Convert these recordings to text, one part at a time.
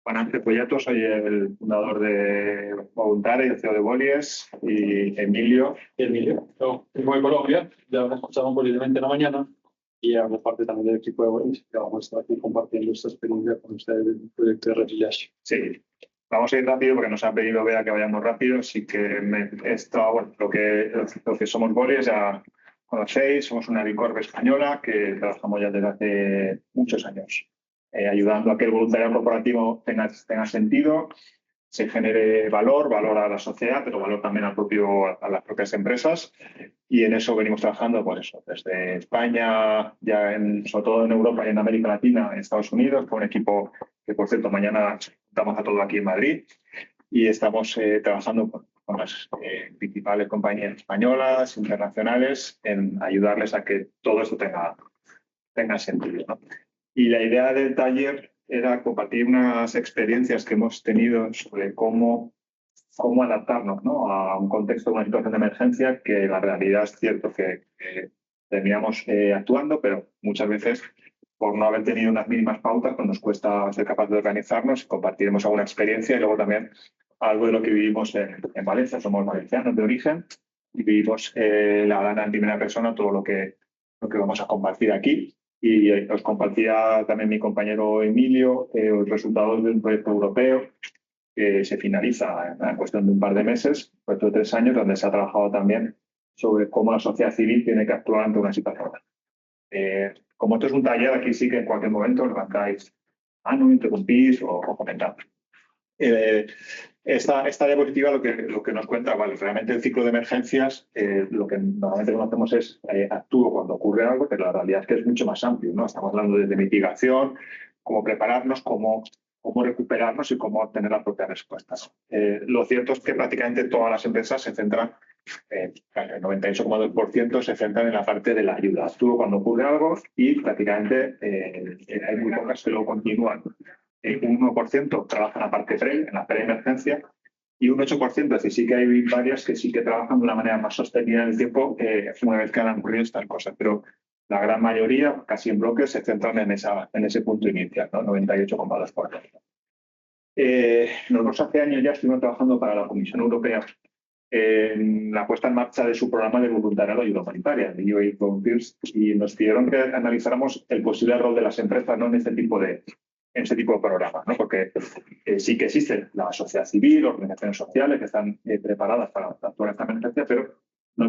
Juan Ángel Pollato, soy el fundador de Voluntari, el CEO de Bolies, y Emilio. Emilio, yo vengo de Colombia, ya nos escuchamos políticamente en la mañana y hago parte también del equipo de Bolies, que vamos a estar aquí compartiendo esta experiencia con ustedes del proyecto de Resiliation. Sí, vamos a ir rápido porque nos han pedido Bea que vayamos rápido, así que lo que somos Bolies ya conocéis, somos una Bicorp española que trabajamos ya desde hace muchos años. Ayudando a que el voluntariado corporativo tenga sentido, se genere valor a la sociedad, pero valor también a las propias empresas. Y en eso venimos trabajando, por eso, desde España, sobre todo en Europa y en América Latina, en Estados Unidos, con un equipo que, por cierto, mañana estamos a todo aquí en Madrid. Y estamos trabajando con las principales compañías españolas, internacionales, en ayudarles a que todo esto tenga sentido, ¿no? Y la idea del taller era compartir unas experiencias que hemos tenido sobre cómo adaptarnos, ¿no?, a un contexto, una situación de emergencia, que la realidad es cierto que terminamos actuando, pero muchas veces, por no haber tenido unas mínimas pautas, pues nos cuesta ser capaz de organizarnos. Compartiremos alguna experiencia y luego también algo de lo que vivimos en Valencia. Somos valencianos de origen y vivimos la gana en primera persona todo lo que vamos a compartir aquí. Y os compartía también mi compañero Emilio los resultados de un proyecto europeo que se finaliza en cuestión de un par de meses, un proyecto de 3 años, donde se ha trabajado también sobre cómo la sociedad civil tiene que actuar ante una situación. Como esto es un taller, aquí sí que en cualquier momento levantáis mano, interrumpís o comentad. Esta diapositiva lo que nos cuenta, vale, realmente el ciclo de emergencias, lo que normalmente conocemos es actúo cuando ocurre algo, pero la realidad es que es mucho más amplio, ¿no? Estamos hablando desde mitigación, cómo prepararnos, cómo recuperarnos y cómo obtener la propia respuesta. Lo cierto es que prácticamente todas las empresas se centran, el 98,2% se centran en la parte de la ayuda. Actúo cuando ocurre algo y prácticamente hay muy pocas que lo continúan. Un 1% trabaja en la parte en la pre-emergencia, y un 8%, es decir, sí que hay varias que sí que trabajan de una manera más sostenida en el tiempo una vez que han ocurrido estas cosas, pero la gran mayoría, casi en bloques, se centran en ese punto inicial, ¿no? 98,2%. Nosotros hace años ya estuvimos trabajando para la Comisión Europea en la puesta en marcha de su programa de voluntariado de ayuda humanitaria, de UAID Volunteers, y nos pidieron que analizáramos el posible rol de las empresas, ¿no?, en este tipo de programas, ¿no? Porque sí que existe la sociedad civil, organizaciones sociales que están preparadas para actuar en esta emergencia, pero no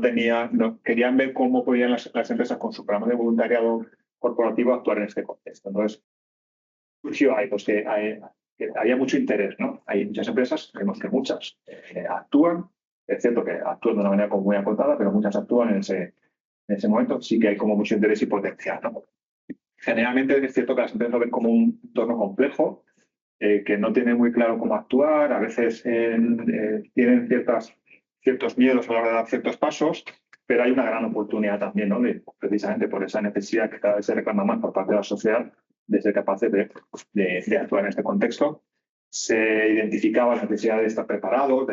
querían ver cómo podían las empresas con su programa de voluntariado corporativo actuar en este contexto. Entonces, surgió ahí, pues, que había mucho interés, ¿no? Hay muchas empresas, vemos que muchas actúan, es cierto que actúan de una manera como muy acotada, pero muchas actúan en ese momento. Sí que hay como mucho interés y potencial, ¿no? Generalmente es cierto que las empresas lo ven como un entorno complejo, que no tienen muy claro cómo actuar, a veces tienen ciertos miedos a la hora de dar ciertos pasos, pero hay una gran oportunidad también, ¿no?, precisamente por esa necesidad que cada vez se reclama más por parte de la sociedad de ser capaces de actuar en este contexto. Se identificaba la necesidad de estar preparados,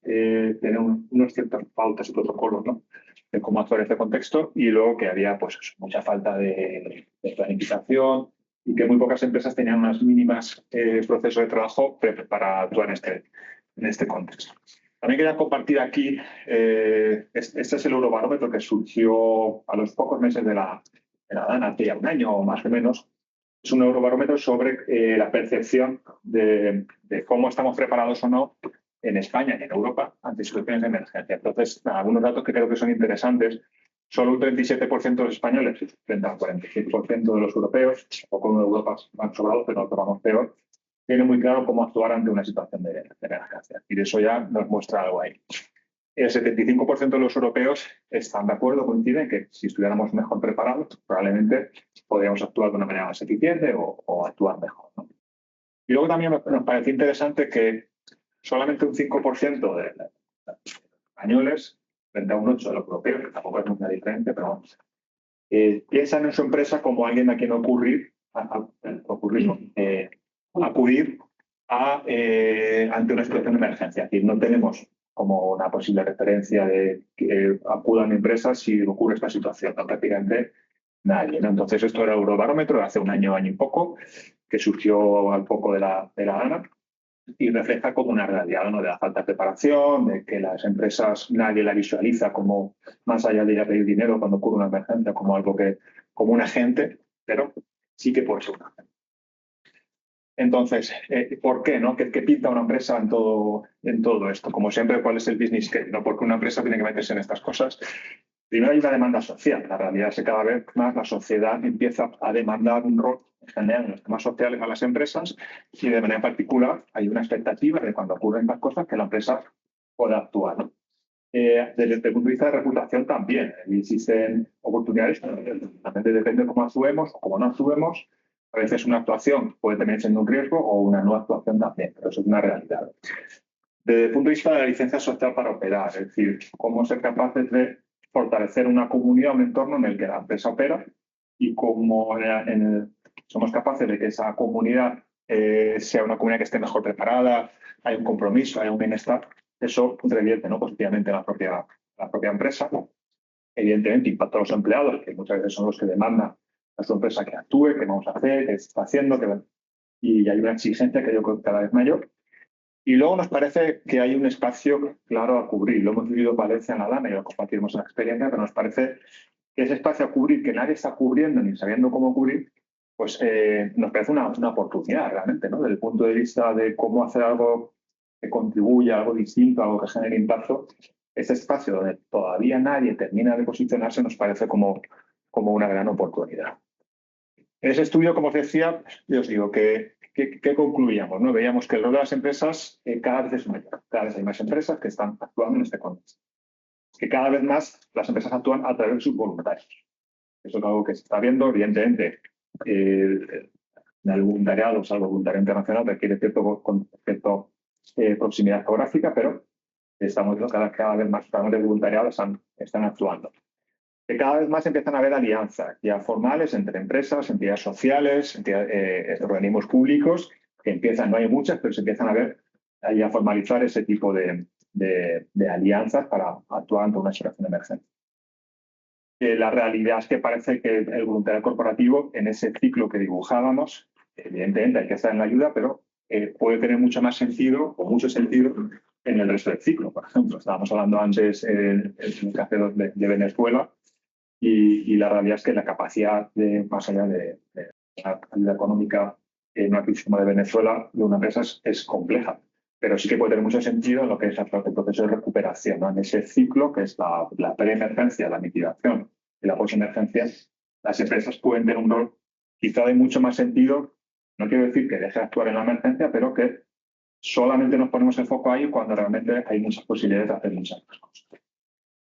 de tener unos ciertas pautas y protocolos, ¿no?, de cómo actuar en este contexto, y luego que había, pues, mucha falta de planificación y que muy pocas empresas tenían unas mínimas procesos de trabajo para actuar en este contexto. También quería compartir aquí, este es el Eurobarómetro que surgió a los pocos meses de la DANA, hace ya un año o más o menos. Es un Eurobarómetro sobre la percepción de cómo estamos preparados o no en España y en Europa ante situaciones de emergencia. Entonces, algunos datos que creo que son interesantes. Solo un 37% de los españoles, frente al 46% de los europeos, o con Europa van sobrados, pero nosotros vamos peor, tienen muy claro cómo actuar ante una situación de emergencia. Y de eso ya nos muestra algo ahí. El 75% de los europeos están de acuerdo, coinciden que si estuviéramos mejor preparados, probablemente podríamos actuar de una manera más eficiente o actuar mejor, ¿no? Y luego también nos parece interesante que solamente un 5% de los españoles, frente a un 8% de los europeos, que tampoco es muy diferente, pero vamos, piensan en su empresa como alguien a quien acudir ante una situación de emergencia. Es decir, no tenemos como una posible referencia de que acudan empresas si ocurre esta situación, ¿no? Prácticamente nadie, ¿no? Entonces, esto era Eurobarómetro de hace un año y poco, que surgió al poco de la ANA y refleja como una realidad, ¿no? De la falta de preparación, de que las empresas nadie la visualiza como más allá de ir a pedir dinero cuando ocurre una emergencia, como algo que, como un agente, pero sí que puede ser un agente. Entonces, ¿por qué? ¿No? ¿Qué pinta una empresa en todo esto? Como siempre, ¿cuál es el business case? ¿No? ¿Por qué una empresa tiene que meterse en estas cosas? Primero hay una demanda social. La realidad es que cada vez más la sociedad empieza a demandar un rol en general en los temas sociales a las empresas y de manera particular hay una expectativa de cuando ocurren estas cosas que la empresa pueda actuar, ¿no? Desde el punto de vista de reputación también. Existen oportunidades, también depende de cómo actuemos o cómo no actuemos. A veces una actuación puede terminar siendo un riesgo o una no actuación también, pero eso es una realidad. Desde el punto de vista de la licencia social para operar, es decir, cómo ser capaces de fortalecer una comunidad, un entorno en el que la empresa opera y cómo somos capaces de que esa comunidad sea una comunidad que esté mejor preparada, hay un compromiso, hay un bienestar. Eso revierte, ¿no? Positivamente en la propia empresa. Evidentemente impacta a los empleados, que muchas veces son los que demandan a su empresa que actúe, qué vamos a hacer, qué se está haciendo, y hay una exigencia que yo creo que cada vez mayor. Y luego nos parece que hay un espacio claro a cubrir. Lo hemos vivido en Valencia en la DANA y lo compartimos en la experiencia, pero nos parece que ese espacio a cubrir, que nadie está cubriendo ni sabiendo cómo cubrir, pues nos parece una oportunidad realmente, ¿no? Desde el punto de vista de cómo hacer algo que contribuya, algo distinto, algo que genere impacto, ese espacio donde todavía nadie termina de posicionarse nos parece como una gran oportunidad. En ese estudio, como os decía, yo os digo que concluíamos, ¿no? Veíamos que el rol de las empresas cada vez es mayor. Cada vez hay más empresas que están actuando en este contexto. Que cada vez más las empresas actúan a través de sus voluntarios. Eso es algo que se está viendo, evidentemente. El voluntariado, salvo voluntariado internacional, requiere cierta proximidad geográfica, pero estamos viendo que cada vez más programas de voluntariado están actuando. Que cada vez más empiezan a haber alianzas ya formales entre empresas, entidades sociales, organismos públicos, que empiezan, no hay muchas, pero se empiezan a ver y a formalizar ese tipo de alianzas para actuar ante una situación de emergencia. La realidad es que parece que el voluntariado corporativo, en ese ciclo que dibujábamos, evidentemente hay que estar en la ayuda, pero puede tener mucho más sentido o mucho sentido en el resto del ciclo. Por ejemplo, estábamos hablando antes en el caso de Venezuela, y la realidad es que la capacidad más allá de la ayuda económica en una crisis como de Venezuela de una empresa es compleja, pero sí que puede tener mucho sentido en lo que es el proceso de recuperación, ¿no? En ese ciclo que es la preemergencia, la mitigación y la postemergencia, las empresas pueden tener un rol quizá de mucho más sentido. No quiero decir que deje de actuar en la emergencia, pero que solamente nos ponemos el foco ahí cuando realmente hay muchas posibilidades de hacer muchas cosas.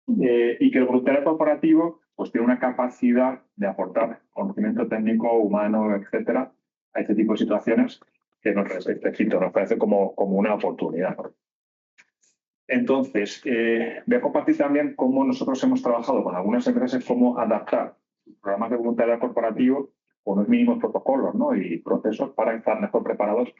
Y que el voluntariado corporativo pues tiene una capacidad de aportar conocimiento técnico, humano, etcétera, a este tipo de situaciones que nos parece como una oportunidad. Entonces, voy a compartir también cómo nosotros hemos trabajado con algunas empresas, cómo adaptar programas de voluntariado corporativo con unos mínimos protocolos, ¿no? Y procesos para estar mejor preparados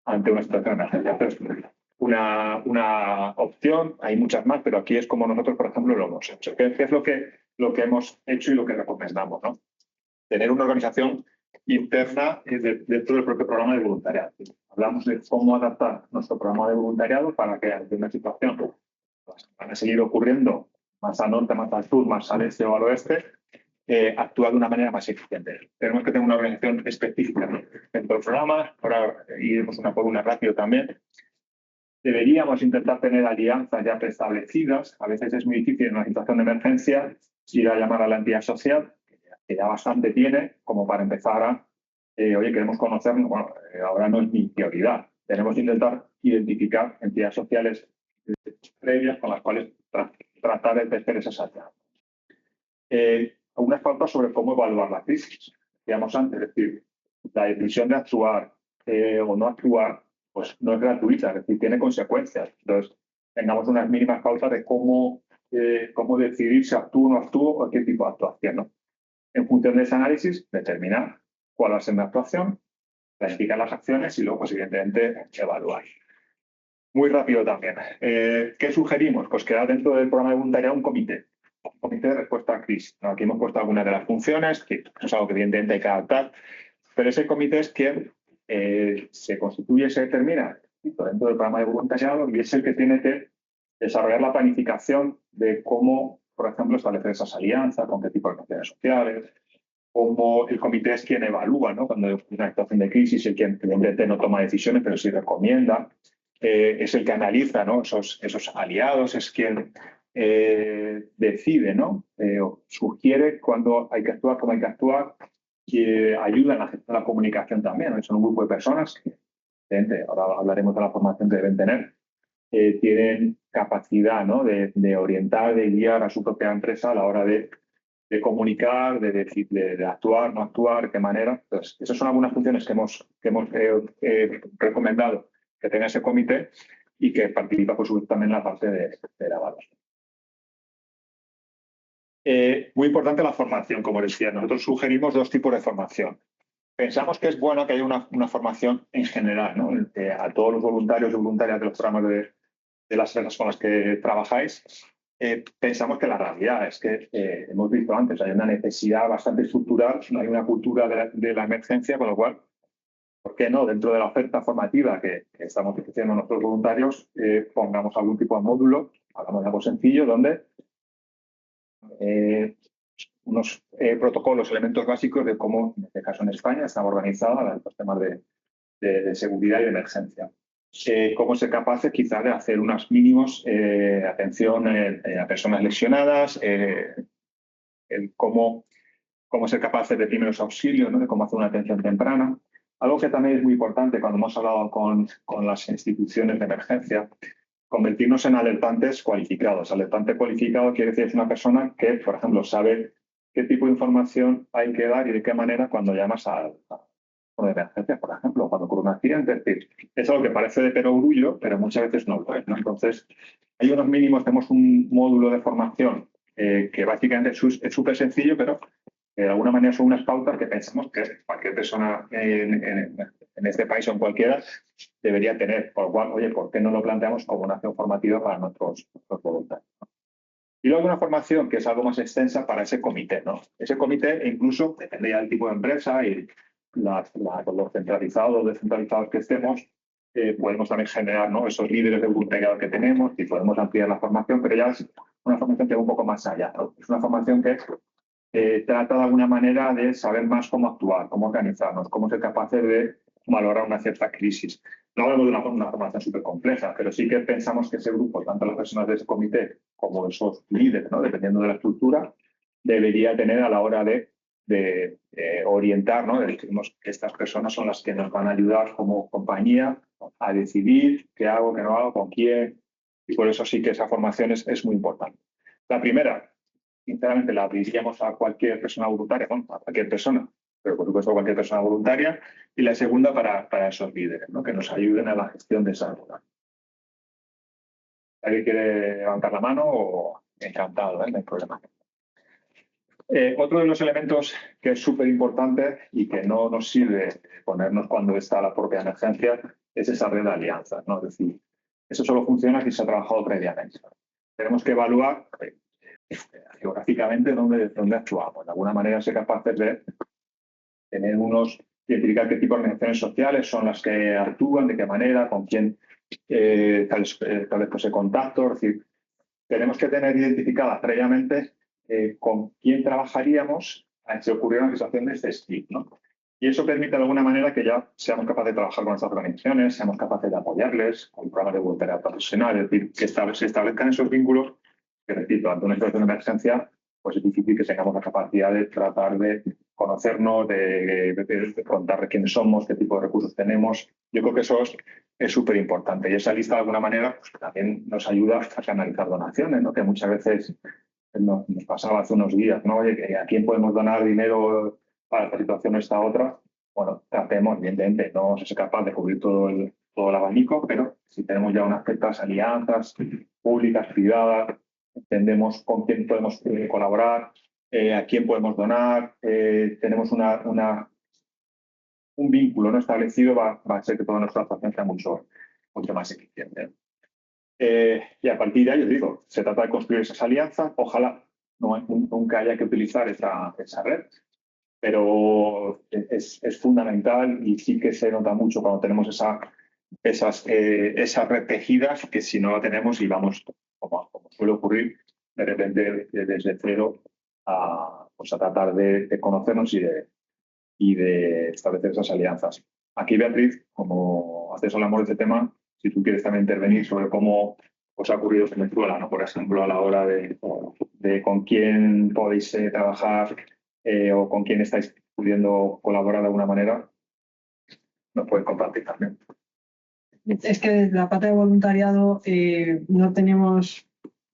ante una situación de emergencia. Una opción, hay muchas más, pero aquí es como nosotros, por ejemplo, lo hemos hecho. ¿Qué es lo que hemos hecho y lo que recomendamos, ¿no? Tener una organización interna dentro del propio programa de voluntariado. Hablamos de cómo adaptar nuestro programa de voluntariado para que ante una situación van a seguir ocurriendo más al norte, más al sur, más al este o al oeste, actúa de una manera más eficiente. Tenemos que tener una organización específica, ¿no? Dentro del programa, ahora iremos una por una rápido también. Deberíamos intentar tener alianzas ya preestablecidas. A veces es muy difícil en una situación de emergencia ir a llamar a la entidad social, que ya bastante tiene, como para empezar a, oye, queremos conocernos. Bueno, ahora no es mi prioridad. Tenemos que intentar identificar entidades sociales previas con las cuales tratar de tejer esas alianzas. Algunas pautas sobre cómo evaluar la crisis. Decíamos antes, es decir, la decisión de actuar o no actuar pues no es gratuita, es decir, tiene consecuencias. Entonces, tengamos unas mínimas pautas de cómo decidir si actúo o no actúo o qué tipo de actuación, ¿no? En función de ese análisis, determinar cuál va a ser mi actuación, planificar las acciones y luego, pues, evidentemente, evaluar. Muy rápido también. ¿Qué sugerimos? Pues crear dentro del programa de voluntariado un comité de respuesta a crisis. Aquí hemos puesto algunas de las funciones, que es algo que evidentemente hay que adaptar, pero ese comité es quien se constituye, se determina dentro del programa de voluntariado y es el que tiene que desarrollar la planificación de cómo, por ejemplo, establecer esas alianzas, con qué tipo de relaciones sociales, cómo el comité es quien evalúa, ¿no? Cuando hay una situación de crisis, el quien evidentemente no toma decisiones, pero sí recomienda, es el que analiza, ¿no? esos aliados, es quien decide, ¿no? O sugiere cuándo hay que actuar, cómo hay que actuar, que ayuda en la gestión de la comunicación también, ¿no? Son un grupo de personas que, ahora hablaremos de la formación que deben tener, tienen capacidad, ¿no? de orientar, de guiar a su propia empresa a la hora de comunicar, de decir, de actuar, no actuar, de qué manera. Entonces, esas son algunas funciones que hemos recomendado que tenga ese comité y que participa, por supuesto, también en la parte de la evaluación. Muy importante la formación, como decía. Nosotros sugerimos dos tipos de formación. Pensamos que es bueno que haya una formación en general, ¿no? A todos los voluntarios y voluntarias de los programas de las empresas con las que trabajáis. Pensamos que la realidad es que, hemos visto antes, hay una necesidad bastante estructural, hay una cultura de la emergencia, con lo cual, ¿por qué no? Dentro de la oferta formativa que estamos ofreciendo a nuestros voluntarios, pongamos algún tipo de módulo, hagamos algo sencillo, donde unos protocolos, elementos básicos de cómo, en este caso en España, están organizados los temas de seguridad y de emergencia. Cómo ser capaces quizás de hacer unos mínimos atención a personas lesionadas, cómo ser capaces de primeros auxilios, ¿no? De cómo hacer una atención temprana. Algo que también es muy importante cuando hemos hablado con las instituciones de emergencia, convertirnos en alertantes cualificados. Alertante cualificado quiere decir es una persona que, por ejemplo, sabe qué tipo de información hay que dar y de qué manera cuando llamas a de emergencia, por ejemplo, cuando ocurre un accidente. Es decir, es algo que parece de perogrullo, pero muchas veces no lo es, ¿no? Entonces, hay unos mínimos, tenemos un módulo de formación que básicamente es súper sencillo, pero de alguna manera son unas pautas que pensamos que cualquier persona en este país o en cualquiera debería tener. Por lo cual, oye, ¿por qué no lo planteamos como una acción formativa para nuestros voluntarios? Y luego una formación que es algo más extensa para ese comité, ¿no? Ese comité incluso, depende ya del tipo de empresa y los centralizados o descentralizados que estemos, podemos también generar, ¿no? Esos líderes de voluntariado que tenemos y podemos ampliar la formación, pero ya es una formación que va un poco más allá, ¿no? Es una formación que trata de alguna manera de saber más cómo actuar, cómo organizarnos, cómo ser capaces de valorar una cierta crisis. No hablamos de una formación súper compleja, pero sí que pensamos que ese grupo, tanto las personas de ese comité como esos líderes, ¿no? Dependiendo de la estructura, debería tener a la hora de orientar, ¿no? Decimos que estas personas son las que nos van a ayudar como compañía a decidir qué hago, qué no hago, con quién, y por eso sí que esa formación es muy importante. La primera, sinceramente, la abriríamos a cualquier persona voluntaria, bueno, a cualquier persona, pero por supuesto a cualquier persona voluntaria, y la segunda para esos líderes, ¿no? Que nos ayuden a la gestión de esa ayuda. ¿Alguien quiere levantar la mano? O encantado, no hay problema. Otro de los elementos que es súper importante y que no nos sirve ponernos cuando está la propia emergencia es esa red de alianzas, ¿no? Es decir, eso solo funciona si se ha trabajado previamente. Tenemos que evaluar geográficamente dónde actuamos. De alguna manera ser capaces de tener identificar qué tipo de organizaciones sociales son las que actúan, de qué manera, con quién establezco ese contacto. Es decir, tenemos que tener identificada previamente con quién trabajaríamos si ocurriera una situación de este estilo, ¿no? Y eso permite de alguna manera que ya seamos capaces de trabajar con estas organizaciones, seamos capaces de apoyarles con programas de voluntariado profesional, es decir, que se establezcan esos vínculos que, repito, ante una situación de emergencia, pues es difícil que tengamos la capacidad de tratar de conocernos, de contar de quiénes somos, qué tipo de recursos tenemos. Yo creo que eso es súper importante. Y esa lista, de alguna manera, pues, también nos ayuda a canalizar donaciones, ¿no? Que muchas veces nos pasaba hace unos días, ¿no? Oye, ¿a quién podemos donar dinero para esta situación o esta otra? Bueno, tratemos, evidentemente, no vamos a ser capaz de cubrir todo el abanico, pero si tenemos ya unas ciertas alianzas públicas, privadas, entendemos con quién podemos colaborar, a quién podemos donar, tenemos un vínculo no establecido, va a ser que toda nuestra actuación sea mucho más eficiente. Y a partir de ahí, os digo, se trata de construir esas alianzas. Ojalá nunca haya que utilizar esa red, pero es fundamental y sí que se nota mucho cuando tenemos esas red tejidas, que si no la tenemos y vamos, como suele ocurrir, de repente desde cero pues a tratar de conocernos y de establecer esas alianzas. Aquí, Beatriz, como haces el amor de este tema, si tú quieres también intervenir sobre cómo os ha ocurrido en Venezuela, ¿no? Por ejemplo, a la hora de con quién podéis trabajar o con quién estáis pudiendo colaborar de alguna manera, nos puedes compartir también. Es que desde la pata de voluntariado no tenemos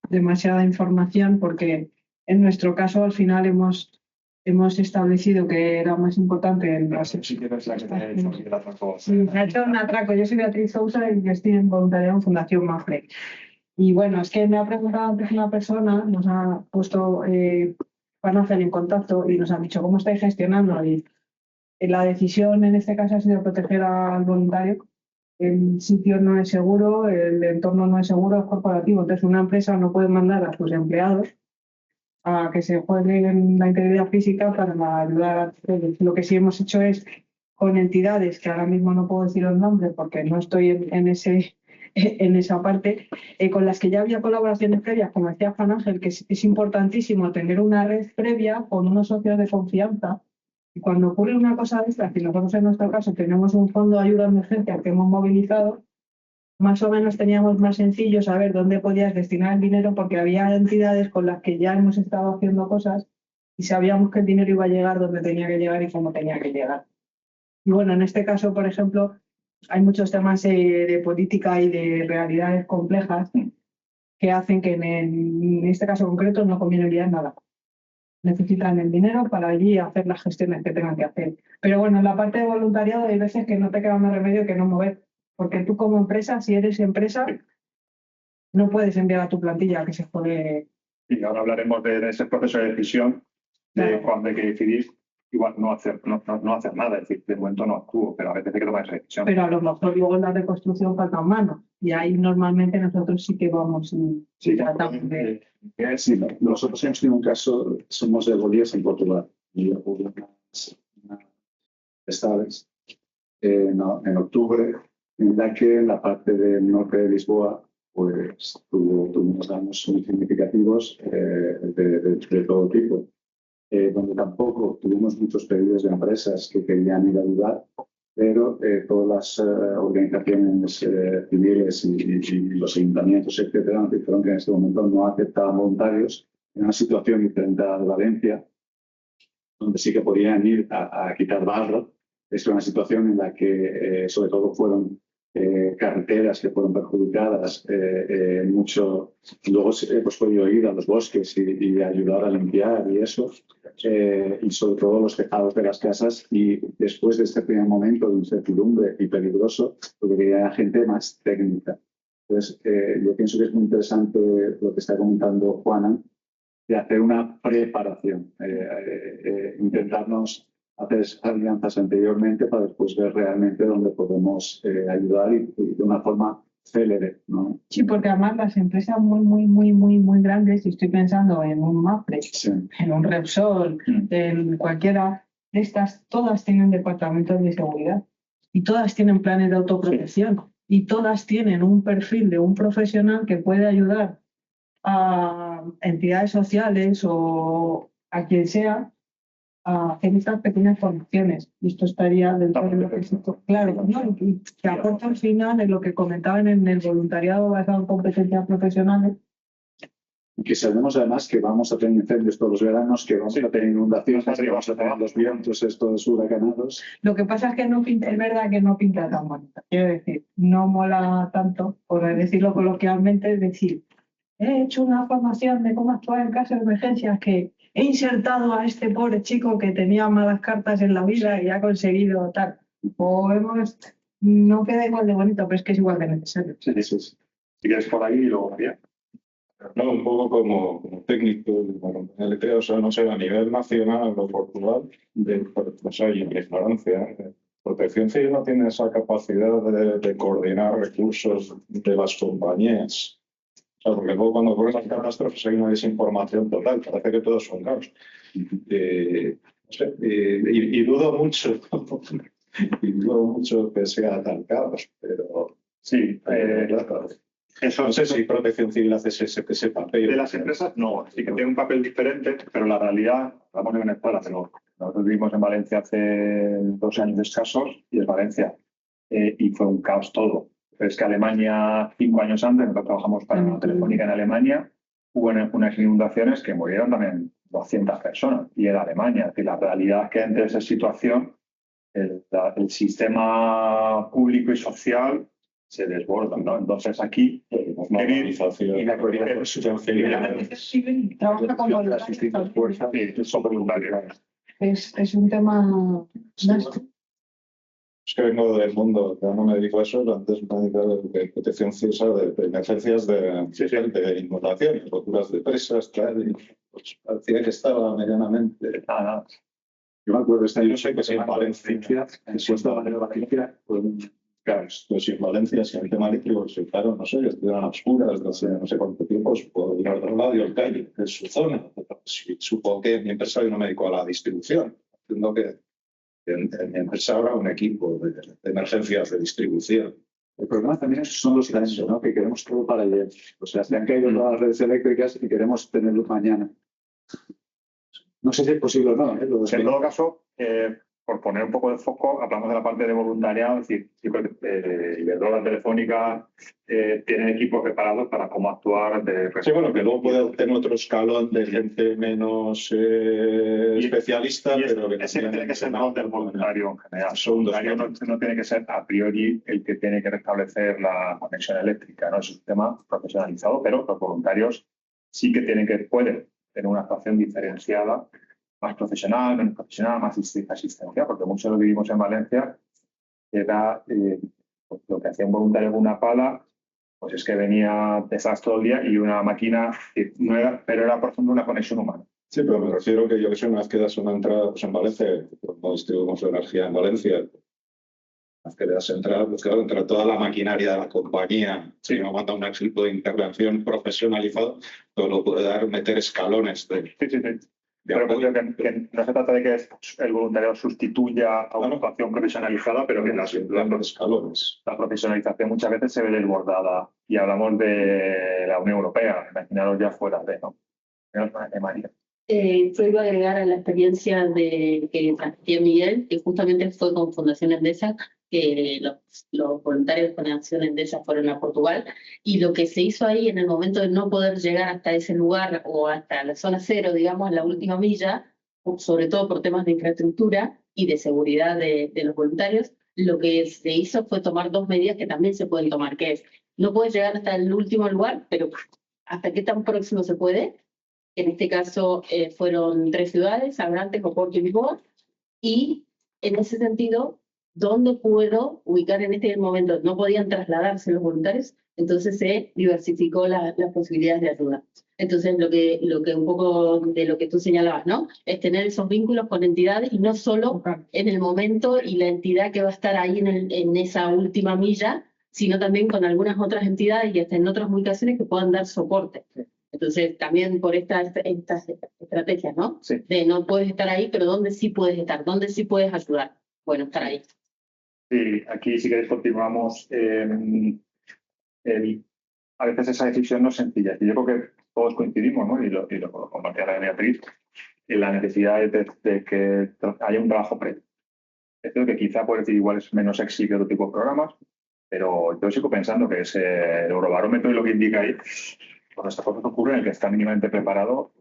demasiada información porque en nuestro caso al final hemos establecido que era más importante el Si quieres la que te he hecho, Sí, me ha hecho un atraco. Yo soy Beatriz Sousa y yo estoy en voluntariado en Fundación Mafre. Y bueno, es que me ha preguntado antes una persona, nos ha puesto Panafen en contacto y nos ha dicho cómo estáis gestionando. Y la decisión en este caso ha sido proteger al voluntario. El sitio no es seguro, el entorno no es seguro, es corporativo. Entonces, una empresa no puede mandar a sus empleados a que se jueguen la integridad física para ayudar a todos. Lo que sí hemos hecho es con entidades, que ahora mismo no puedo decir los nombres porque no estoy en esa parte, con las que ya había colaboraciones previas, como decía Juan Ángel, que es importantísimo tener una red previa con unos socios de confianza. Y cuando ocurre una cosa de estas, y nosotros en nuestro caso tenemos un fondo de ayuda de emergencia que hemos movilizado, más o menos teníamos más sencillo saber dónde podías destinar el dinero porque había entidades con las que ya hemos estado haciendo cosas y sabíamos que el dinero iba a llegar donde tenía que llegar y cómo tenía que llegar. Y bueno, en este caso, por ejemplo, hay muchos temas de política y de realidades complejas que hacen que en este caso concreto no conviene enviar nada. Necesitan el dinero para allí hacer las gestiones que tengan que hacer. Pero bueno, en la parte de voluntariado hay veces que no te queda más remedio que no mover. Porque tú como empresa, si eres empresa, no puedes enviar a tu plantilla que se jode. Y ahora hablaremos de ese proceso de decisión, de Claro. cuando hay que decidir, igual no hacer nada, es decir, de momento no actúo, pero a veces hay que tomar esa decisión. Pero a lo mejor luego en la reconstrucción faltan manos. Y ahí normalmente nosotros sí que vamos y tratamos de... Sí, nosotros hemos tenido un caso, somos de Bolívar en Portugal, y hubo unas tempestades en octubre, en la que en la parte del norte de Lisboa pues tuvimos daños muy significativos de todo tipo, donde tampoco tuvimos muchos pedidos de empresas que querían ir a ayudar, pero todas las organizaciones civiles y los ayuntamientos, etcétera, nos dijeron que en este momento no aceptaban voluntarios en una situación diferente a la de Valencia, donde sí que podían ir a quitar barro. Es una situación en la que sobre todo fueron carreteras que fueron perjudicadas mucho. Luego hemos podido ir a los bosques y ayudar a limpiar y eso, y sobre todo los tejados de las casas. Y después de este primer momento de incertidumbre y peligroso, lo que quería era gente más técnica. Entonces, yo pienso que es muy interesante lo que está comentando Juana, de hacer una preparación, intentarnos hacer alianzas anteriormente para después ver realmente dónde podemos ayudar y de una forma célere, ¿no? Sí, porque además las empresas muy grandes, y estoy pensando en un Mapfre, Sí. en un Repsol, en cualquiera de estas, todas tienen departamentos de seguridad y todas tienen planes de autoprotección y todas tienen un perfil de un profesional que puede ayudar a entidades sociales o a quien sea a hacer estas pequeñas formaciones. Y esto estaría dentro de lo que es esto. Claro, ¿no? Y que aporta al final en lo que comentaban en el voluntariado basado en competencias profesionales. Que sabemos además que vamos a tener incendios todos los veranos, que vamos a tener inundaciones, que vamos a tener los vientos estos huracanados. Lo que pasa es que no pinta, es verdad que no pinta tan bonito. Quiero decir, no mola tanto, por decirlo coloquialmente, es decir, he hecho una formación de cómo actuar en caso de emergencias, que he insertado a este pobre chico que tenía malas cartas en la vida y ha conseguido tal. O no queda igual de bonito, pero es que es igual de necesario. Sí. Si quieres por ahí y luego María. No, un poco como técnico de la compañía eléctrica, o sea, no sé, a nivel nacional o Portugal, pues hay ignorancia. Protección Civil no tiene esa capacidad de coordinar recursos de las compañías. O sea, porque luego cuando ocurren las catástrofes hay una desinformación total, parece que todos son caos. sé, y dudo mucho, y dudo mucho que sea tan caos, pero Sí, claro, eso no sé si Protección Civil hace ese papel. de las empresas no, sí que tiene un papel diferente, pero la realidad, hablamos de Venezuela, pero nosotros vivimos en Valencia hace 2 años escasos y es Valencia. Y fue un caos todo. Pero es que Alemania, 5 años antes, nosotros trabajamos para una telefónica en Alemania, hubo unas inundaciones que murieron también 200 personas y era Alemania. Es decir, la realidad es que entre esa situación el sistema público y social se desborda, ¿no? Entonces aquí Normalización. y la Trabaja con voluntarios. Es un tema. Es que vengo del mundo, yo no me dedico a eso, antes me dedicaba de protección civil, de emergencias de inundación, roturas de presas, tal, y pues parecía que estaba medianamente. Yo me acuerdo esta Yo sé que si en Valencia, claro, pues si en Valencia, si el tema eléctrico resultaron, no sé, estuvieron a oscuras, no sé cuánto tiempo, por ir al otro lado y al calle, es su zona. Supongo que mi empresario no me dedicó a la distribución, entiendo que en mi empresa habrá un equipo de emergencias de distribución. El problema también son los daños, ¿no? Que queremos todo para ayer. O sea, se han caído todas las redes eléctricas y queremos tenerlo mañana. No sé si es posible o no. En todo caso, por poner un poco de foco, hablamos de la parte de voluntariado, es decir, Iberdrola, Telefónica tienen equipos preparados para cómo actuar. Sí, bueno, que luego puede tener otro escalón de gente menos especialista, pero que ese tiene que ser el rol del voluntario en general. Son El voluntario no tiene que ser a priori el que tiene que restablecer la conexión eléctrica, ¿no? Es un sistema profesionalizado, pero los voluntarios sí que pueden tener una actuación diferenciada, más profesional, menos profesional, más asistencia, porque muchos lo vivimos en Valencia, era pues lo que hacía un voluntario con una pala, pues es que venía detrás todo el día y una máquina, no era, pero era, por ejemplo, una conexión humana. Sí, pero me refiero que yo que sé, una vez que das una entrada pues en Valencia, no distribuimos la energía en Valencia, una vez que le das entrada, pues claro, entra toda la maquinaria de la compañía, si no manda un equipo de intervención profesionalizado, todo lo puede dar, meter escalones de... Sí. Pero creo que no se trata de que el voluntariado sustituya a una actuación profesionalizada, pero que la profesionalización muchas veces se ve desbordada. Y hablamos de la Unión Europea, imaginaros ya fuera de, ¿no? María. Yo iba a agregar a la experiencia que transmitía Miguel, que justamente fue con Fundación Endesa, que los voluntarios con Acción Endesa fueron a Portugal, y lo que se hizo ahí en el momento de no poder llegar hasta ese lugar o hasta la zona cero, digamos, la última milla, sobre todo por temas de infraestructura y de seguridad de los voluntarios, lo que se hizo fue tomar 2 medidas que también se pueden tomar, que es, no puedes llegar hasta el último lugar, pero ¿hasta qué tan próximo se puede? En este caso fueron 3 ciudades, Abrantes, Oporto y Lisboa, y en ese sentido, ¿dónde puedo ubicar en este momento? No podían trasladarse los voluntarios, entonces se diversificó las posibilidades de ayuda. Entonces, lo que un poco de lo que tú señalabas, ¿no? Es tener esos vínculos con entidades y no solo en el momento y la entidad que va a estar ahí en esa última milla, sino también con algunas otras entidades y hasta en otras ubicaciones que puedan dar soporte. Entonces, también por estas estrategias, ¿no? Sí. De no puedes estar ahí, pero ¿dónde sí puedes estar? ¿Dónde sí puedes ayudar? Bueno, estar ahí. Sí, aquí sí que continuamos. A veces esa decisión no es sencilla. Y yo creo que todos coincidimos, ¿no? Y lo compartía la Beatriz, en la necesidad de que haya un trabajo previo. Es cierto que quizá puede decir igual es menos sexy que otro tipo de programas, pero yo sigo pensando que es el Eurobarómetro y lo que indica ahí, cuando estas cosas ocurren, el que está mínimamente preparado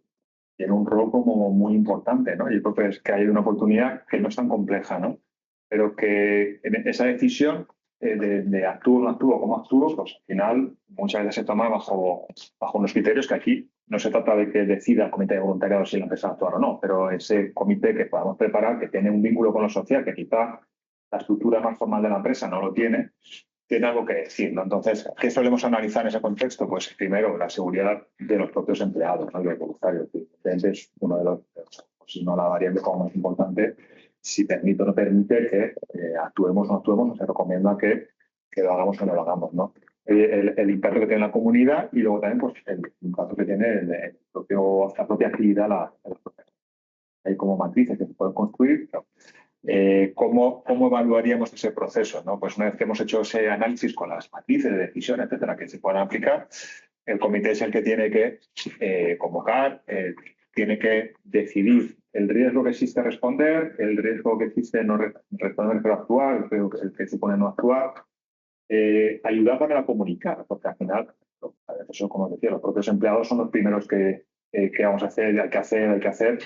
tiene un rol como muy importante, ¿no? Yo creo que es que hay una oportunidad que no es tan compleja, ¿no? Pero que en esa decisión de actúo o no actúo, cómo actúo, pues al final muchas veces se toma bajo unos criterios que aquí no se trata de que decida el comité de voluntariado si la empresa actuar o no, pero ese comité que podamos preparar, que tiene un vínculo con lo social, que quizá la estructura más formal de la empresa no lo tiene algo que decir, ¿no? Entonces, ¿qué solemos analizar en ese contexto? Pues primero, la seguridad de los propios empleados, ¿no? De los voluntarios. Es uno de los, si no la variable como más importante, si permite o no permite que actuemos o no actuemos, se recomienda que lo hagamos o no lo hagamos, ¿no? El impacto que tiene la comunidad y luego también pues, el impacto que tiene la propia actividad. hay como matrices que se pueden construir. Pero, ¿cómo evaluaríamos ese proceso, ¿no? Pues una vez que hemos hecho ese análisis con las matrices de decisión, etcétera, que se puedan aplicar, el comité es el que tiene que convocar, tiene que decidir el riesgo que existe responder, el riesgo que existe no responder pero actuar, el riesgo el que supone no actuar, ayudar también a comunicar, porque al final, eso como decía, los propios empleados son los primeros que vamos a hacer, hay que hacer,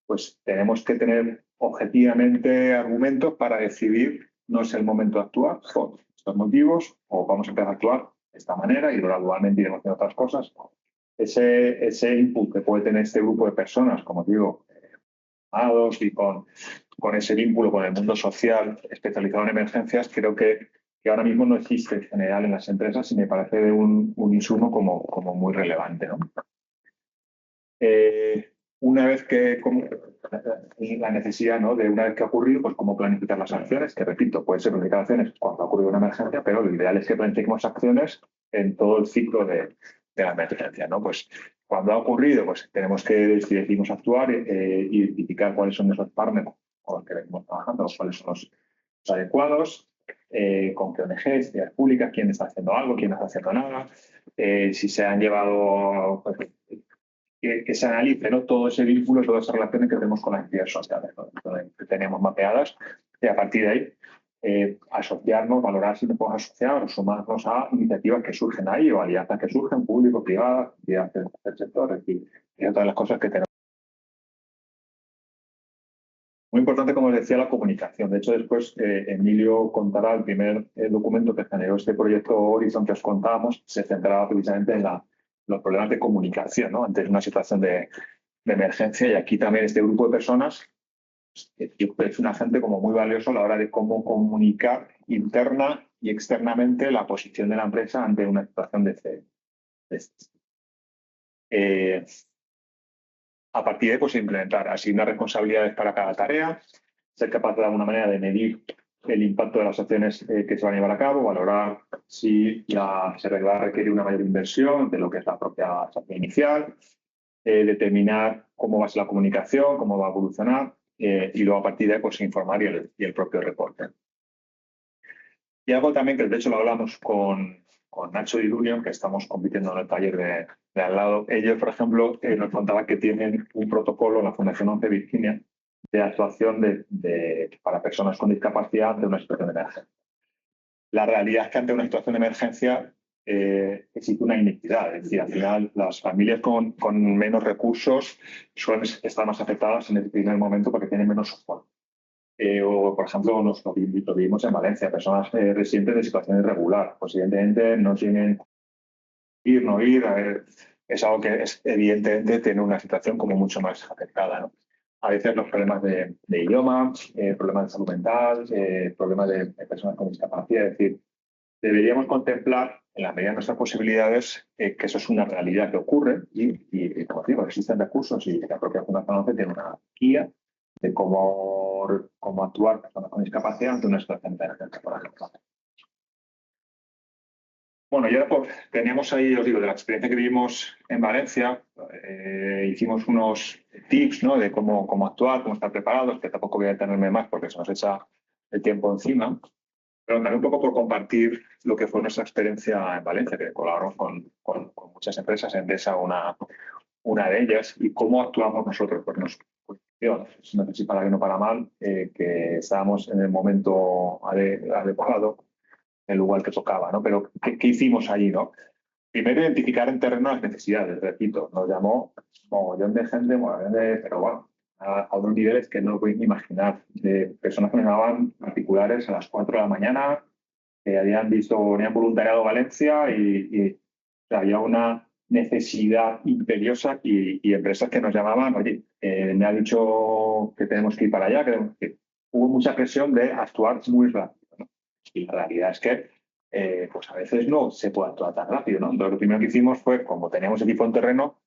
pues tenemos que tener objetivamente argumentos para decidir no es el momento de actuar por estos motivos o vamos a empezar a actuar de esta manera y gradualmente iremos haciendo otras cosas. Ese input que puede tener este grupo de personas, como digo, y con ese vínculo con el mundo social especializado en emergencias, creo que ahora mismo no existe en general en las empresas y me parece de un insumo como muy relevante, ¿no? Una vez que la necesidad, ¿no? De una vez que ha ocurrido, pues cómo planificar las acciones, que repito, puede ser planificar acciones cuando ha ocurrido una emergencia, pero lo ideal es que planifiquemos acciones en todo el ciclo de la emergencia, ¿no? Pues cuando ha ocurrido, pues tenemos que, si decidimos actuar, identificar cuáles son esos partners con los que venimos trabajando, cuáles son los adecuados, con qué ONGs, entidades públicas, quién está haciendo algo, quién no está haciendo nada, si se han llevado... Pues, que se analice, ¿no? Todo ese vínculo, todas esas relaciones que tenemos con las entidades sociales, ¿no? Que tenemos mapeadas, y a partir de ahí asociarnos, valorar si nos podemos asociar o sumarnos a iniciativas que surgen ahí o alianzas que surgen, público, privadas, entidades del sector, y todas las cosas que tenemos. Muy importante, como os decía, la comunicación. De hecho, después Emilio contará el primer documento que generó este proyecto Horizon que os contábamos, se centraba precisamente en los problemas de comunicación, ¿no? Ante una situación de emergencia, y aquí también este grupo de personas es un agente como muy valioso a la hora de cómo comunicar interna y externamente la posición de la empresa ante una situación de a partir de ahí, pues implementar, asignar responsabilidades para cada tarea, ser capaz de alguna manera de medir el impacto de las acciones que se van a llevar a cabo, valorar si se va a requerir una mayor inversión de lo que es la propia acción inicial, determinar cómo va a ser la comunicación, cómo va a evolucionar, y luego a partir de ahí pues informar y el propio reporte. Y algo también que de hecho lo hablamos con Nacho y Dunion, que estamos compitiendo en el taller de al lado. Ellos, por ejemplo, nos contaban que tienen un protocolo en la Fundación 11 Virginia de actuación para personas con discapacidad ante una situación de emergencia. La realidad es que ante una situación de emergencia existe una inequidad. Es decir, al final las familias con menos recursos suelen estar más afectadas en el primer momento porque tienen menos soporte. O, por ejemplo, lo vimos en Valencia, personas residentes de situación irregular. Pues evidentemente no tienen no ir, es algo que es, evidentemente tiene una situación como mucho más afectada, ¿no? A veces los problemas de idioma, problemas de salud mental, problemas de personas con discapacidad. Es decir, deberíamos contemplar, en la medida de nuestras posibilidades, que eso es una realidad que ocurre y como digo, existen recursos y la propia Fundación 11 tiene una guía de cómo actuar personas con discapacidad ante una situación de emergencia, por ejemplo. Bueno, ya teníamos ahí, os digo, de la experiencia que vivimos en Valencia, hicimos unos tips, ¿no? De cómo actuar, cómo estar preparados, que tampoco voy a detenerme más porque se nos echa el tiempo encima, pero también un poco por compartir lo que fue nuestra experiencia en Valencia, que colaboramos con muchas empresas, Endesa una de ellas, y cómo actuamos nosotros, porque no sé si para bien o para mal, que estábamos en el momento adecuado, el lugar que tocaba, ¿no? Pero, ¿qué hicimos allí, no? Primero, identificar en terreno las necesidades, repito, nos llamó mogollón de gente, pero bueno, a unos niveles que no podéis ni imaginar, de personas que nos llamaban particulares a las 4 de la mañana, que habían voluntariado Valencia y o sea, había una necesidad imperiosa y empresas que nos llamaban, oye, me ha dicho que tenemos que ir para allá, que hubo mucha presión de actuar muy rápido, ¿no? Y la realidad es que pues a veces no se puede actuar tan rápido, ¿no? Entonces, lo primero que hicimos fue, como teníamos equipo en terreno,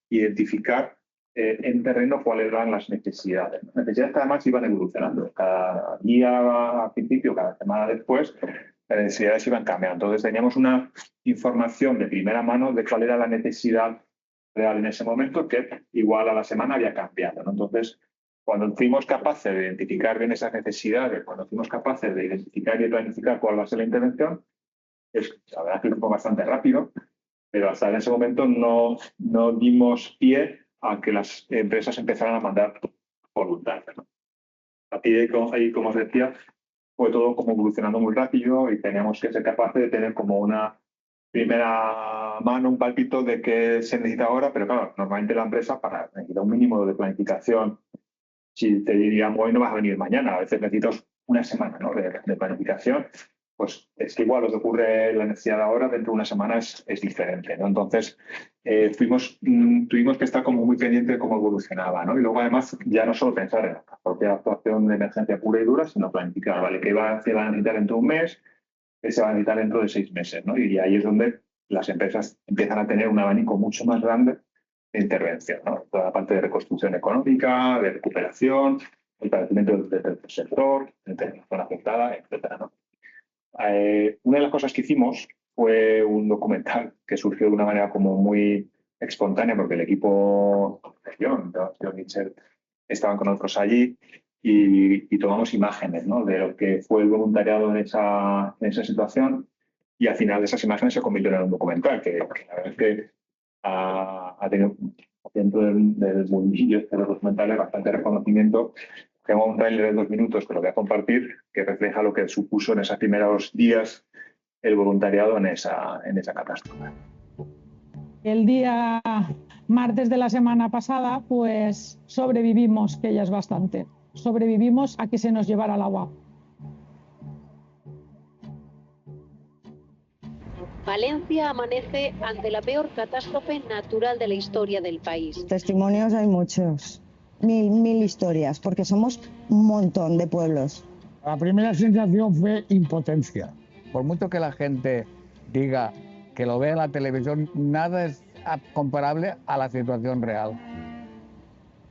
identificar en terreno cuáles eran las necesidades. Las necesidades que además iban evolucionando. Cada día al principio, cada semana después, las necesidades iban cambiando. Entonces teníamos una información de primera mano de cuál era la necesidad real en ese momento, que igual a la semana había cambiado, ¿no? Entonces cuando fuimos capaces de identificar bien esas necesidades, cuando fuimos capaces de identificar y planificar cuál va a ser la intervención, la verdad es que fue bastante rápido, pero hasta en ese momento no dimos pie a que las empresas empezaran a mandar voluntarios, ¿no? A partir de ahí, como os decía, fue todo como evolucionando muy rápido y teníamos que ser capaces de tener como una primera mano, un palpito de qué se necesita ahora, pero claro, normalmente la empresa necesita un mínimo de planificación. Si te diríamos hoy no vas a venir mañana, a veces necesitas una semana, ¿no?, de planificación, pues es que igual lo que ocurre en la necesidad ahora dentro de una semana es diferente, ¿no? Entonces tuvimos que estar como muy pendientes de cómo evolucionaba, ¿no? Y luego además ya no solo pensar en la propia actuación de emergencia pura y dura, sino planificar, ¿vale?, qué se va a necesitar dentro de un mes, qué se va a necesitar dentro de 6 meses, ¿no? Y ahí es donde las empresas empiezan a tener un abanico mucho más grande de intervención, ¿no? Toda la parte de reconstrucción económica, de recuperación, el padecimiento del sector, de la zona afectada, etcétera, ¿no? Una de las cosas que hicimos fue un documental que surgió de una manera como muy espontánea, porque el equipo de John Mitchell estaban con nosotros allí y tomamos imágenes, ¿no?, de lo que fue el voluntariado en esa situación, y al final de esas imágenes se convirtió en un documental que la verdad es que ha tenido dentro del mundillo de los documentales bastante reconocimiento. Tengo un tráiler de 2 minutos que lo voy a compartir, que refleja lo que supuso en esos primeros días el voluntariado en esa catástrofe. El día martes de la semana pasada, pues sobrevivimos, que ya es bastante. Sobrevivimos a que se nos llevara el agua. Valencia amanece ante la peor catástrofe natural de la historia del país. Testimonios hay muchos, mil historias, porque somos un montón de pueblos. La primera sensación fue impotencia. Por mucho que la gente diga que lo ve en la televisión, nada es comparable a la situación real.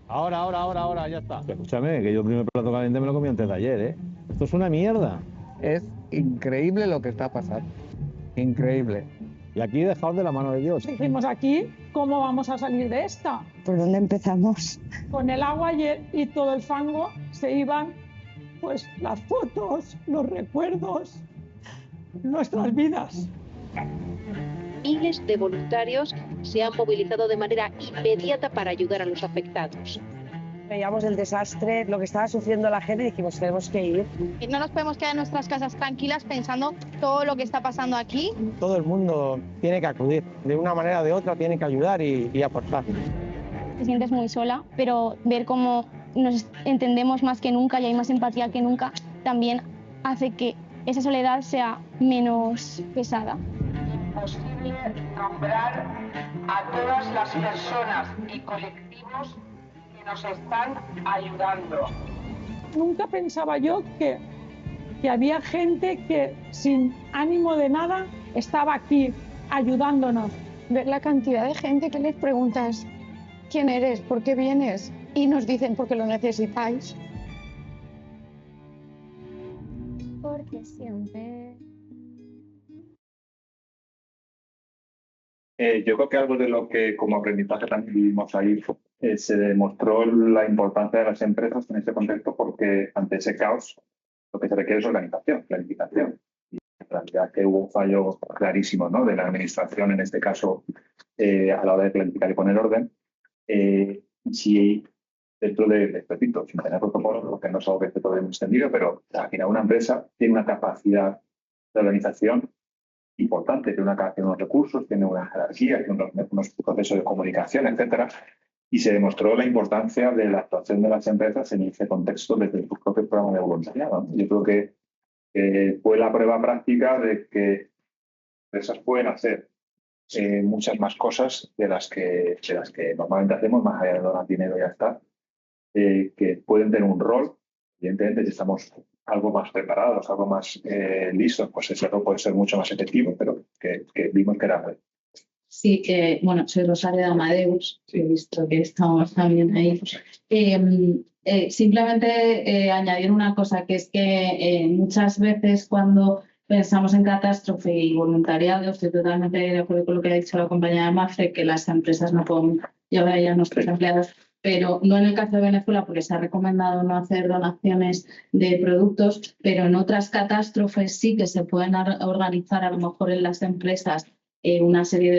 Ahora, ya está. Escúchame, que yo el primer plato caliente me lo comí antes de ayer, ¿eh? Esto es una mierda. Es increíble lo que está pasando. Increíble. Y aquí dejaos de la mano de Dios. Dijimos aquí, ¿cómo vamos a salir de esta? ¿Por dónde empezamos? Con el agua y todo el fango se iban, pues, las fotos, los recuerdos, nuestras vidas. Miles de voluntarios se han movilizado de manera inmediata para ayudar a los afectados. Veíamos el desastre, lo que estaba sufriendo la gente y dijimos, tenemos que ir. Y no nos podemos quedar en nuestras casas tranquilas pensando todo lo que está pasando aquí. Todo el mundo tiene que acudir, de una manera o de otra tiene que ayudar y aportar. Te sientes muy sola, pero ver cómo nos entendemos más que nunca y hay más empatía que nunca también hace que esa soledad sea menos pesada. Posible nombrar a todas las personas y colectivos que nos están ayudando. Nunca pensaba yo que había gente que sin ánimo de nada estaba aquí ayudándonos. Ver la cantidad de gente que les preguntas quién eres, por qué vienes y nos dicen porque lo necesitáis. Porque siempre... Yo creo que algo de lo que como aprendizaje también vivimos ahí se demostró la importancia de las empresas en ese contexto, porque ante ese caos lo que se requiere es organización, planificación. Y en realidad que hubo un fallo clarísimo, ¿no?, de la administración, en este caso, a la hora de planificar y poner orden. Si dentro de, repito, sin tener protocolos, lo que no es algo que todavía hemos entendido, pero al final una empresa tiene una capacidad de organización importante, tiene unos recursos, tiene una jerarquía, tiene unos procesos de comunicación, etcétera, y se demostró la importancia de la actuación de las empresas en ese contexto desde su propio programa de voluntariado. Yo creo que fue la prueba práctica de que empresas pueden hacer muchas más cosas de las que normalmente hacemos, más allá de donar dinero y ya está, que pueden tener un rol. Evidentemente, si estamos algo más preparados, algo más listos, pues ese rol puede ser mucho más efectivo, pero que vimos que era bueno. Sí, bueno, soy Rosario de Amadeus, he visto que estamos también ahí. Simplemente añadir una cosa, que es que muchas veces cuando pensamos en catástrofe y voluntariado, estoy totalmente de acuerdo con lo que ha dicho la compañera Mafre, que las empresas no pueden llevar a nuestros empleados, pero no en el caso de Venezuela porque se ha recomendado no hacer donaciones de productos, pero en otras catástrofes sí que se pueden organizar a lo mejor en las empresas una serie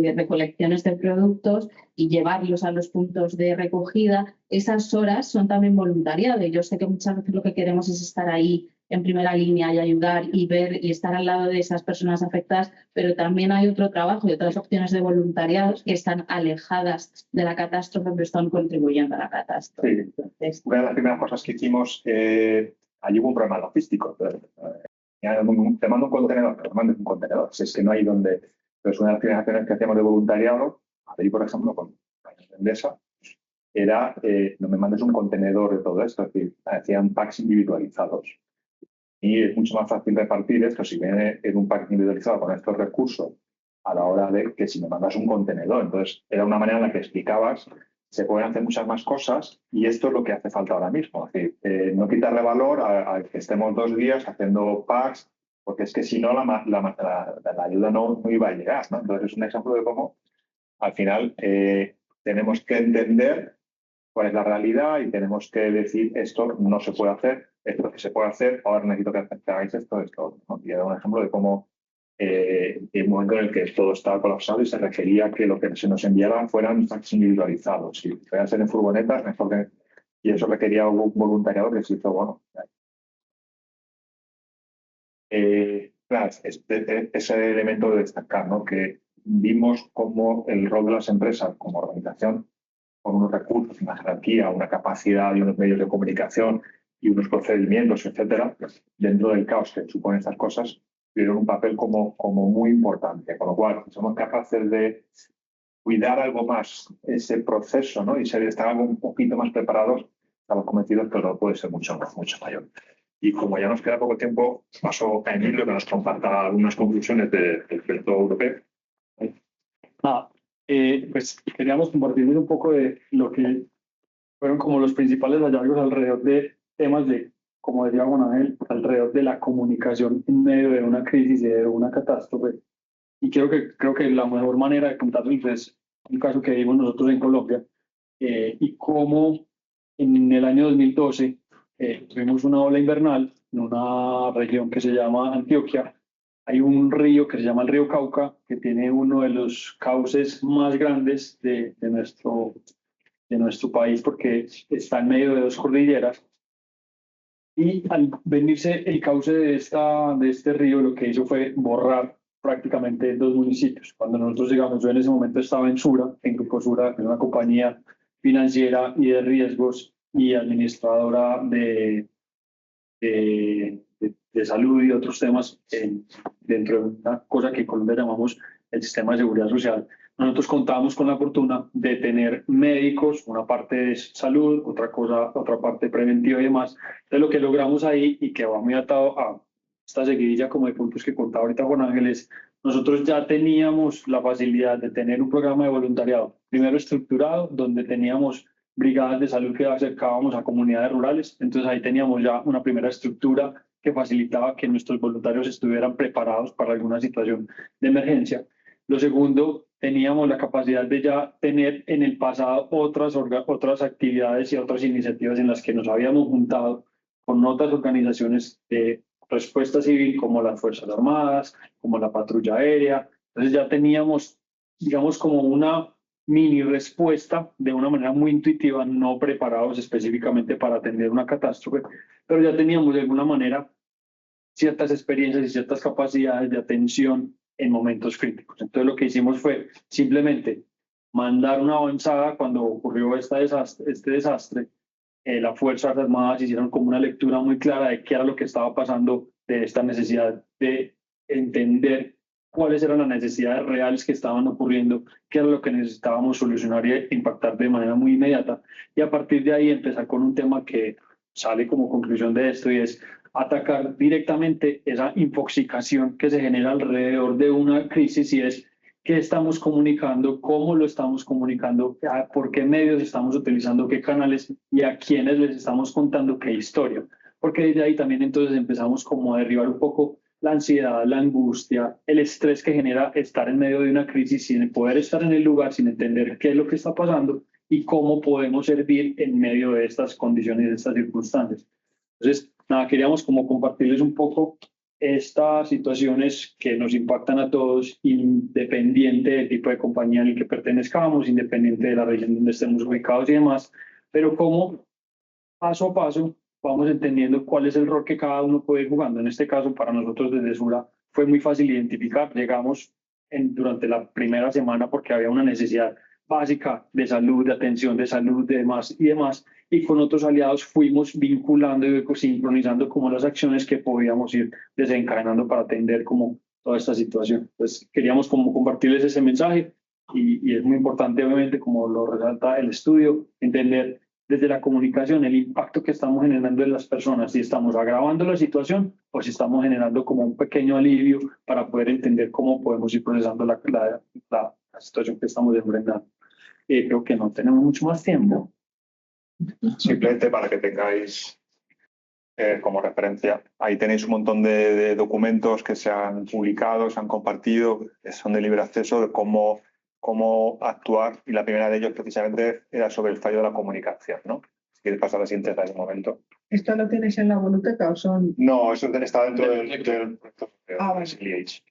de recolecciones de productos y llevarlos a los puntos de recogida. Esas horas son también voluntariado y yo sé que muchas veces lo que queremos es estar ahí en primera línea y ayudar y ver y estar al lado de esas personas afectadas, pero también hay otro trabajo y otras opciones de voluntariado que están alejadas de la catástrofe pero están contribuyendo a la catástrofe. Sí. Entonces, Una de las primeras cosas que hicimos, allí hubo un problema logístico. Te mando un contenedor, pero mandes un contenedor. Si es que no hay donde. Entonces, una de las primeras acciones que hacíamos de voluntariado, ahí por ejemplo, con Endesa, era no me mandes un contenedor de todo esto, es decir, hacían packs individualizados. Y es mucho más fácil repartir esto si viene en un pack individualizado con estos recursos a la hora de que si me mandas un contenedor. Entonces, era una manera en la que explicabas, se pueden hacer muchas más cosas y esto es lo que hace falta ahora mismo. Es decir, no quitarle valor a que estemos 2 días haciendo packs, porque es que si no la ayuda no iba a llegar, ¿no? Entonces, es un ejemplo de cómo al final tenemos que entender cuál es la realidad y tenemos que decir esto no se puede hacer, esto que se puede hacer, ahora necesito que hagáis esto, ¿no? Y era un ejemplo de cómo en un momento en el que todo estaba colapsado y se requería que lo que se nos enviaran fueran packs individualizados. Si podían ser en furgonetas, mejor que... Y eso requería un voluntariado que se hizo, bueno. Claro, ese elemento de destacar, ¿no? Que vimos cómo el rol de las empresas como organización, con unos recursos, una jerarquía, una capacidad y unos medios de comunicación y unos procedimientos, etcétera, dentro del caos que suponen estas cosas, tuvieron un papel como muy importante. Con lo cual, si somos capaces de cuidar algo más ese proceso, ¿no? Y estar algo un poquito más preparados, estamos convencidos que lo puede ser mucho mayor. Y como ya nos queda poco tiempo, paso a Emilio que nos comparta algunas conclusiones del experto europeo. Nada, pues queríamos compartirles un poco de lo que fueron como los principales hallazgos alrededor de temas de, como decía Juan Ángel, alrededor de la comunicación en medio de una crisis y de una catástrofe. Y creo que la mejor manera de contarles es un caso que vimos nosotros en Colombia y cómo en el año 2012 tuvimos una ola invernal en una región que se llama Antioquia. Hay un río que se llama el río Cauca, que tiene uno de los cauces más grandes de nuestro país porque está en medio de 2 cordilleras. Y al venirse el cauce de este río, lo que hizo fue borrar prácticamente 2 municipios. Cuando nosotros llegamos, yo en ese momento estaba en Sura, en Grupo Sura, en una compañía financiera y de riesgos y administradora de salud y otros temas dentro de una cosa que en Colombia llamamos el sistema de seguridad social. Nosotros contábamos con la fortuna de tener médicos, una parte de salud, otra parte preventiva y demás. Entonces lo que logramos ahí y que va muy atado a esta seguidilla como de puntos que contaba ahorita Juan Ángel es, nosotros ya teníamos la facilidad de tener un programa de voluntariado, primero estructurado, donde teníamos brigadas de salud que acercábamos a comunidades rurales. Entonces ahí teníamos ya una primera estructura que facilitaba que nuestros voluntarios estuvieran preparados para alguna situación de emergencia. Lo segundo, teníamos la capacidad de ya tener en el pasado otras actividades y otras iniciativas en las que nos habíamos juntado con otras organizaciones de respuesta civil como las Fuerzas Armadas, como la Patrulla Aérea. Entonces ya teníamos, digamos, como una mini respuesta de una manera muy intuitiva, no preparados específicamente para atender una catástrofe, pero ya teníamos de alguna manera ciertas experiencias y ciertas capacidades de atención en momentos críticos. Entonces lo que hicimos fue simplemente mandar una avanzada cuando ocurrió este desastre. Las Fuerzas Armadas hicieron como una lectura muy clara de qué era lo que estaba pasando, de esta necesidad de entender cuáles eran las necesidades reales que estaban ocurriendo, qué era lo que necesitábamos solucionar y impactar de manera muy inmediata. Y a partir de ahí empezar con un tema que sale como conclusión de esto y es atacar directamente esa infoxicación que se genera alrededor de una crisis y es qué estamos comunicando, cómo lo estamos comunicando, por qué medios estamos utilizando, qué canales y a quiénes les estamos contando qué historia. Porque desde ahí también entonces empezamos como a derribar un poco la ansiedad, la angustia, el estrés que genera estar en medio de una crisis sin poder estar en el lugar, sin entender qué es lo que está pasando y cómo podemos servir en medio de estas condiciones y de estas circunstancias. Entonces, nada, queríamos como compartirles un poco estas situaciones que nos impactan a todos, independiente del tipo de compañía en el que pertenezcamos, independiente de la región donde estemos ubicados y demás, pero cómo paso a paso vamos entendiendo cuál es el rol que cada uno puede ir jugando. En este caso, para nosotros desde Sura fue muy fácil identificar. Llegamos durante la primera semana porque había una necesidad básica de salud, de atención de salud, de demás, y con otros aliados fuimos vinculando y sincronizando como las acciones que podíamos ir desencadenando para atender como toda esta situación. Pues queríamos como compartirles ese mensaje y es muy importante, obviamente, como lo resalta el estudio, entender desde la comunicación el impacto que estamos generando en las personas, si estamos agravando la situación o si estamos generando como un pequeño alivio para poder entender cómo podemos ir procesando la situación que estamos enfrentando. Creo que no tenemos mucho más tiempo. Simplemente para que tengáis como referencia, ahí tenéis un montón de documentos que se han publicado, se han compartido, que son de libre acceso, de cómo actuar, y la primera de ellos precisamente era sobre el fallo de la comunicación, ¿no? Si quieres pasar a la siguiente en ese momento. ¿Esto lo tienes en la voluteca o son...? No, eso está dentro del proyecto Vale. SLH.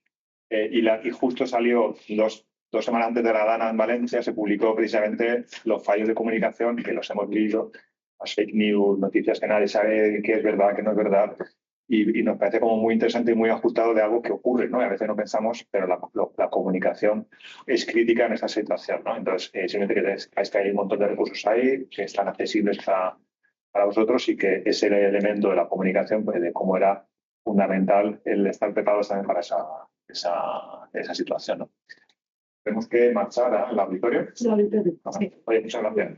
Y justo salió dos semanas antes de la Dana en Valencia, se publicó precisamente los fallos de comunicación, que los hemos visto, las fake news, noticias que nadie sabe qué es verdad, qué no es verdad, y nos parece como muy interesante y muy ajustado de algo que ocurre, ¿no? Y a veces no pensamos, pero la comunicación es crítica en esta situación, ¿no? Entonces, simplemente que hay un montón de recursos ahí que están accesibles para vosotros, y que ese elemento de la comunicación, pues, de cómo era fundamental el estar preparados también para esa situación, ¿no? Tenemos que marchar al auditorio. Sí, auditorio. Oye, muchas gracias.